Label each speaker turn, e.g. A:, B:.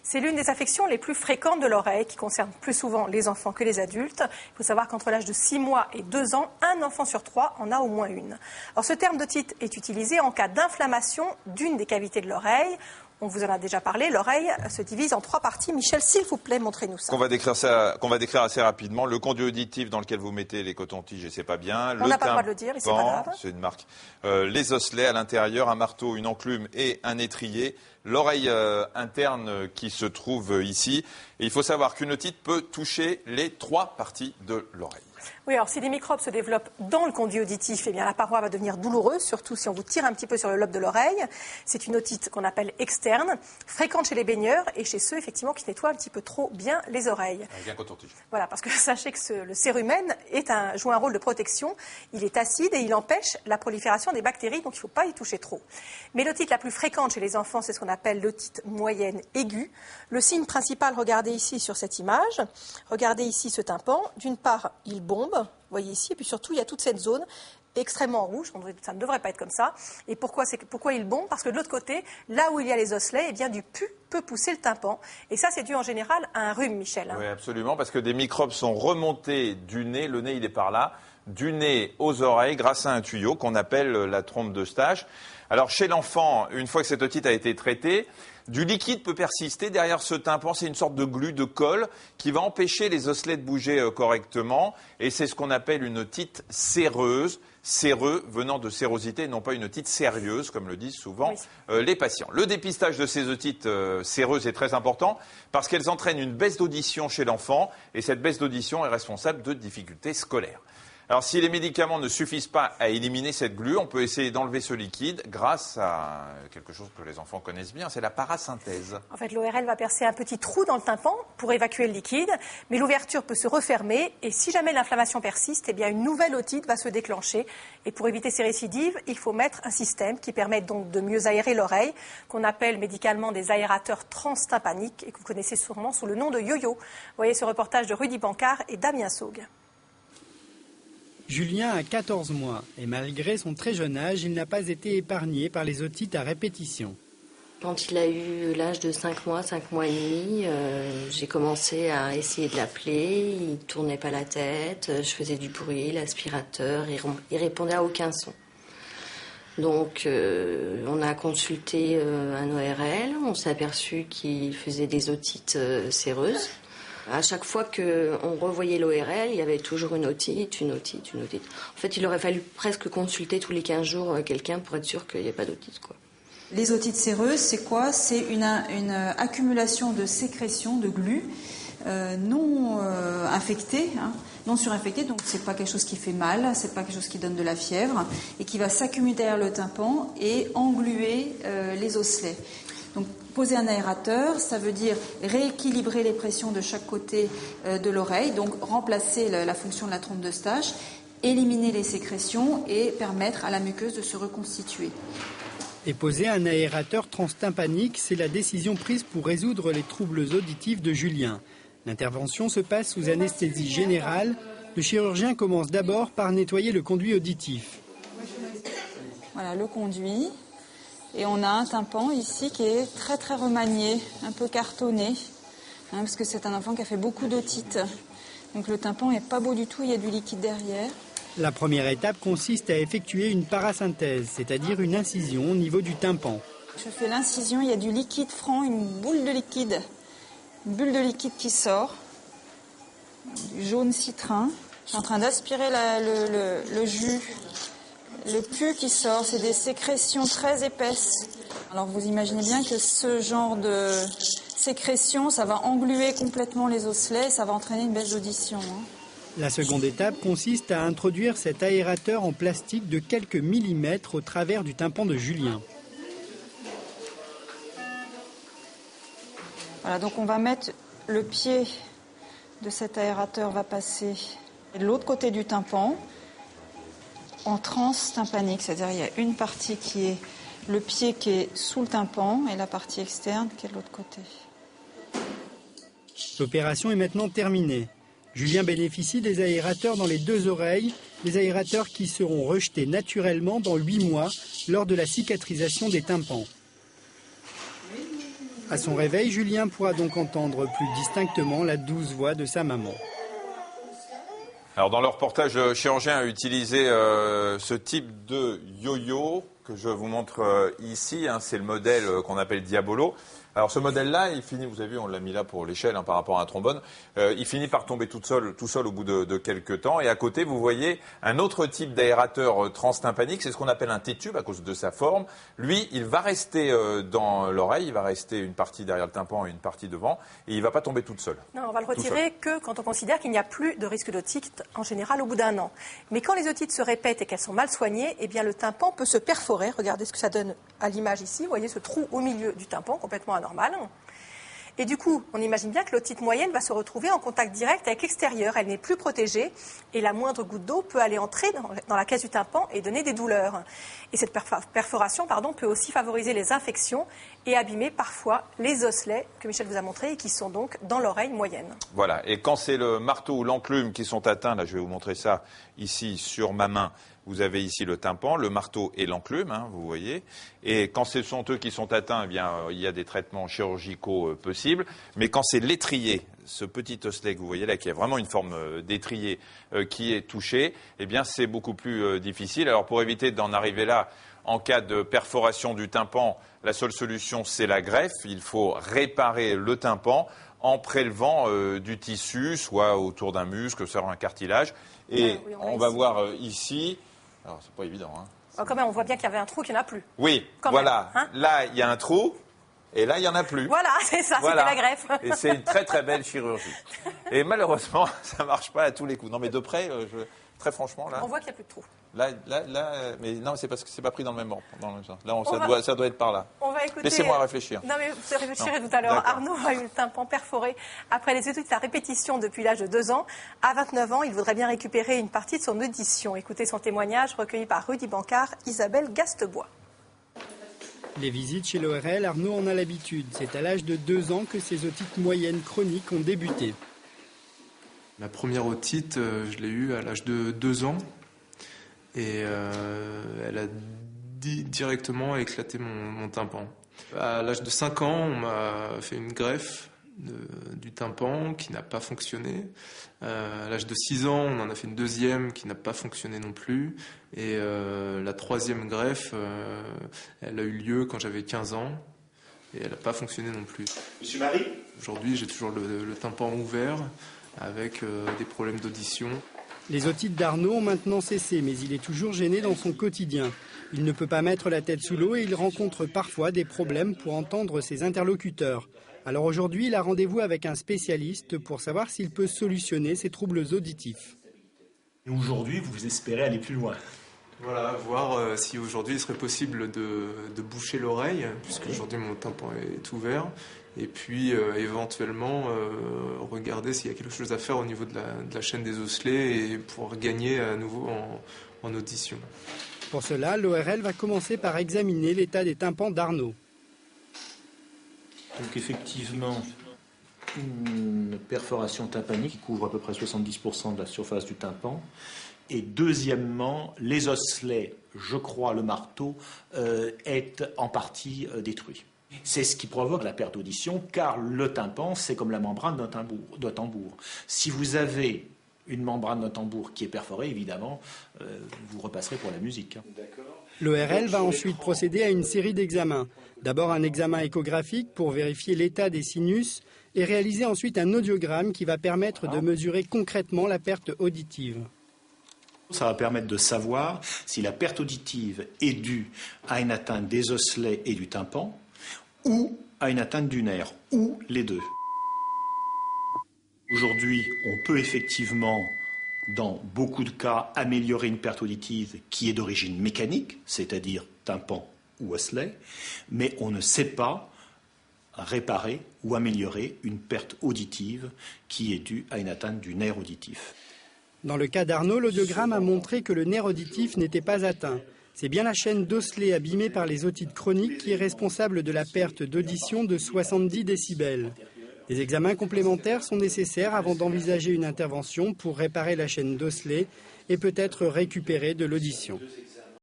A: C'est l'une des affections les plus fréquentes de l'oreille qui concerne plus souvent les enfants que les adultes. Il faut savoir qu'entre l'âge de 6 mois et 2 ans, un enfant sur 3 en a au moins une. Alors ce terme d'otite est utilisé en cas d'inflammation d'une des cavités de l'oreille. On vous en a déjà parlé, l'oreille se divise en 3 parties. Michel, s'il vous plaît, montrez-nous ça.
B: Qu'on va décrire assez rapidement. Le conduit auditif dans lequel vous mettez les cotons-tiges, et c'est pas bien.
A: On n'a pas le droit de le dire, et c'est pas grave.
B: C'est une marque. Les osselets à l'intérieur, un marteau, une enclume et un étrier. L'oreille interne qui se trouve ici. Et il faut savoir qu'une otite peut toucher les 3 parties de l'oreille.
A: Oui, alors si des microbes se développent dans le conduit auditif, eh bien la paroi va devenir douloureuse, surtout si on vous tire un petit peu sur le lobe de l'oreille. C'est une otite qu'on appelle externe, fréquente chez les baigneurs et chez ceux effectivement qui nettoient un petit peu trop bien les oreilles.
B: Avec un coton-tige.
A: Voilà, parce que sachez que le cérumen joue un rôle de protection. Il est acide et il empêche la prolifération des bactéries, donc il ne faut pas y toucher trop. Mais l'otite la plus fréquente chez les enfants, c'est ce qu'on appelle l'otite moyenne aiguë. Le signe principal, regardez ici sur cette image, regardez ici ce tympan. D'une part, il bombe, vous voyez ici, et puis surtout, il y a toute cette zone extrêmement rouge, ça ne devrait pas être comme ça. Et pourquoi il bombe? Parce que de l'autre côté, là où il y a les osselets, eh bien, du pus peut pousser le tympan. Et ça, c'est dû en général à un rhume, Michel.
B: Oui, absolument, parce que des microbes sont remontés du nez, le nez il est par là, du nez aux oreilles grâce à un tuyau qu'on appelle la trompe d'Eustache. Alors chez l'enfant, une fois que cette otite a été traitée, du liquide peut persister derrière ce tympan. C'est une sorte de glu, de colle, qui va empêcher les osselets de bouger correctement. Et c'est ce qu'on appelle une otite séreuse. Séreux venant de sérosité, non pas une otite sérieuse, comme le disent souvent les patients. Le dépistage de ces otites séreuses est très important parce qu'elles entraînent une baisse d'audition chez l'enfant. Et cette baisse d'audition est responsable de difficultés scolaires. Alors, si les médicaments ne suffisent pas à éliminer cette glu, on peut essayer d'enlever ce liquide grâce à quelque chose que les enfants connaissent bien, c'est la parasynthèse.
A: En fait, l'ORL va percer un petit trou dans le tympan pour évacuer le liquide, mais l'ouverture peut se refermer et si jamais l'inflammation persiste, eh bien une nouvelle otite va se déclencher. Et pour éviter ces récidives, il faut mettre un système qui permette donc de mieux aérer l'oreille, qu'on appelle médicalement des aérateurs transtympaniques et que vous connaissez sûrement sous le nom de yo-yo. Vous voyez ce reportage de Rudy Bancard et Damien Saugue.
C: Julien a 14 mois et malgré son très jeune âge, il n'a pas été épargné par les otites à répétition.
D: Quand il a eu l'âge de 5 mois et demi, j'ai commencé à essayer de l'appeler. Il ne tournait pas la tête, je faisais du bruit, l'aspirateur, il répondait à aucun son. Donc on a consulté un ORL, on s'est aperçu qu'il faisait des otites séreuses. À chaque fois qu'on revoyait l'ORL, il y avait toujours une otite. En fait, il aurait fallu presque consulter tous les 15 jours quelqu'un pour être sûr qu'il n'y ait pas d'otite, quoi.
E: Les otites séreuses, c'est quoi? C'est une accumulation de sécrétions, de glu, non infectées, non surinfectées, donc c'est pas quelque chose qui fait mal, c'est pas quelque chose qui donne de la fièvre, et qui va s'accumuler derrière le tympan et engluer les osselets. Donc, poser un aérateur, ça veut dire rééquilibrer les pressions de chaque côté de l'oreille, donc remplacer la fonction de la trompe d'Eustache, éliminer les sécrétions et permettre à la muqueuse de se reconstituer.
C: Et poser un aérateur transtympanique, c'est la décision prise pour résoudre les troubles auditifs de Julien. L'intervention se passe sous anesthésie générale. Le chirurgien commence d'abord par nettoyer le conduit auditif.
E: Voilà le conduit. Et on a un tympan ici qui est très très remanié, un peu cartonné, parce que c'est un enfant qui a fait beaucoup d'otites. Donc le tympan n'est pas beau du tout, il y a du liquide derrière.
C: La première étape consiste à effectuer une parasynthèse, c'est-à-dire une incision au niveau du tympan.
E: Je fais l'incision, il y a du liquide franc, une bulle de liquide qui sort, du jaune citrin. Je suis en train d'aspirer le jus. Le pus qui sort, c'est des sécrétions très épaisses. Alors vous imaginez bien que ce genre de sécrétion, ça va engluer complètement les osselets, ça va entraîner une baisse d'audition.
C: La seconde étape consiste à introduire cet aérateur en plastique de quelques millimètres au travers du tympan de Julien.
E: Voilà, donc on va mettre le pied de cet aérateur, va passer de l'autre côté du tympan, en transtympanique, c'est-à-dire il y a une partie qui est le pied qui est sous le tympan et la partie externe qui est de l'autre côté.
C: L'opération est maintenant terminée. Julien bénéficie des aérateurs dans les 2 oreilles, des aérateurs qui seront rejetés naturellement dans 8 mois lors de la cicatrisation des tympans. À son réveil, Julien pourra donc entendre plus distinctement la douce voix de sa maman.
B: Alors dans le reportage, le chirurgien a utilisé ce type de yo-yo que je vous montre ici. C'est le modèle qu'on appelle Diabolo. Alors ce modèle-là, il finit, vous avez vu, on l'a mis là pour l'échelle par rapport à un trombone, il finit par tomber tout seul au bout de quelques temps. Et à côté, vous voyez un autre type d'aérateur transtympanique, c'est ce qu'on appelle un T-tube à cause de sa forme. Lui, il va rester dans l'oreille, il va rester une partie derrière le tympan et une partie devant, et il ne va pas tomber toute seule.
A: Non, on va le retirer que quand on considère qu'il n'y a plus de risque d'otite en général au bout d'un an. Mais quand les otites se répètent et qu'elles sont mal soignées, eh bien le tympan peut se perforer. Regardez ce que ça donne à l'image ici. Vous voyez ce trou au milieu du tympan, complètement anormal. Et du coup, on imagine bien que l'otite moyenne va se retrouver en contact direct avec l'extérieur. Elle n'est plus protégée et la moindre goutte d'eau peut aller entrer dans la caisse du tympan et donner des douleurs. Et cette perforation peut aussi favoriser les infections et abîmer parfois les osselets que Michel vous a montrés et qui sont donc dans l'oreille moyenne. Voilà, et quand c'est le marteau ou l'enclume qui sont atteints, là je vais vous montrer ça ici sur ma main, vous avez ici le tympan, le marteau et l'enclume, vous voyez. Et quand ce sont eux qui sont atteints, eh bien, il y a des traitements chirurgicaux possibles. Mais quand c'est l'étrier, ce petit osselet que vous voyez là, qui a vraiment une forme d'étrier qui est touché, eh bien, c'est beaucoup plus difficile. Alors, pour éviter d'en arriver là, en cas de perforation du tympan, la seule solution, c'est la greffe. Il faut réparer le tympan en prélevant du tissu, soit autour d'un muscle, soit un cartilage. Et oui, on va voir ici... Alors, c'est pas évident. Quand même, on voit bien qu'il y avait un trou, qu'il n'y en a plus.
B: Oui, quand voilà. Là, il y a un trou, et là, il n'y en a plus.
A: Voilà, c'est ça, voilà. C'était la greffe.
B: Et c'est une très, très belle chirurgie. Et malheureusement, ça ne marche pas à tous les coups. Non, mais de près, très franchement, là...
A: On voit qu'il n'y a plus de trou.
B: Là, mais non, c'est parce que c'est pas pris dans le même ordre. Là, ça doit être par là.
A: On va écouter.
B: Laissez-moi réfléchir.
A: Non, mais vous réfléchirez tout à l'heure. Arnaud a eu le tympan perforé après les études à répétition depuis l'âge de 2 ans. À 29 ans, il voudrait bien récupérer une partie de son audition. Écoutez son témoignage recueilli par Rudy Bancard, Isabelle Gastebois.
C: Les visites chez l'ORL, Arnaud en a l'habitude. C'est à l'âge de 2 ans que ses otites moyennes chroniques ont débuté.
F: Ma première otite, je l'ai eue à l'âge de 2 ans. Et elle a directement éclaté mon tympan. À l'âge de 5 ans, on m'a fait une greffe du tympan qui n'a pas fonctionné. À l'âge de 6 ans, on en a fait une deuxième qui n'a pas fonctionné non plus. Et la troisième greffe, elle a eu lieu quand j'avais 15 ans. Et elle n'a pas fonctionné non plus.
G: Monsieur Marie ?
F: Aujourd'hui, j'ai toujours le tympan ouvert avec des problèmes d'audition.
C: Les otites d'Arnaud ont maintenant cessé, mais il est toujours gêné dans son quotidien. Il ne peut pas mettre la tête sous l'eau et il rencontre parfois des problèmes pour entendre ses interlocuteurs. Alors aujourd'hui, il a rendez-vous avec un spécialiste pour savoir s'il peut solutionner ses troubles auditifs.
G: Et aujourd'hui, vous espérez aller plus loin ?
F: Voilà, voir si aujourd'hui il serait possible de boucher l'oreille, puisque aujourd'hui mon tympan est ouvert. Et puis éventuellement regarder s'il y a quelque chose à faire au niveau de la chaîne des osselets et pour gagner à nouveau en audition.
C: Pour cela, l'ORL va commencer par examiner l'état des tympans d'Arnaud.
G: Donc effectivement, une perforation tympanique qui couvre à peu près 70% de la surface du tympan. Et deuxièmement, les osselets, je crois le marteau, est en partie détruit. C'est ce qui provoque la perte d'audition, car le tympan, c'est comme la membrane d'un tambour. Si vous avez une membrane d'un tambour qui est perforée, évidemment, vous repasserez pour la musique.
C: L'ORL va ensuite procéder à une série d'examens. D'abord un examen échographique pour vérifier l'état des sinus et réaliser ensuite un audiogramme qui va permettre de mesurer concrètement la perte auditive.
G: Ça va permettre de savoir si la perte auditive est due à une atteinte des osselets et du tympan ou à une atteinte du nerf, ou les deux. Aujourd'hui, on peut effectivement, dans beaucoup de cas, améliorer une perte auditive qui est d'origine mécanique, c'est-à-dire tympan ou osselet, mais on ne sait pas réparer ou améliorer une perte auditive qui est due à une atteinte du nerf auditif.
C: Dans le cas d'Arnaud, l'audiogramme a montré que le nerf auditif n'était pas atteint. C'est bien la chaîne d'osselets abîmée par les otites chroniques qui est responsable de la perte d'audition de 70 décibels. Des examens complémentaires sont nécessaires avant d'envisager une intervention pour réparer la chaîne d'osselets et peut-être récupérer de l'audition.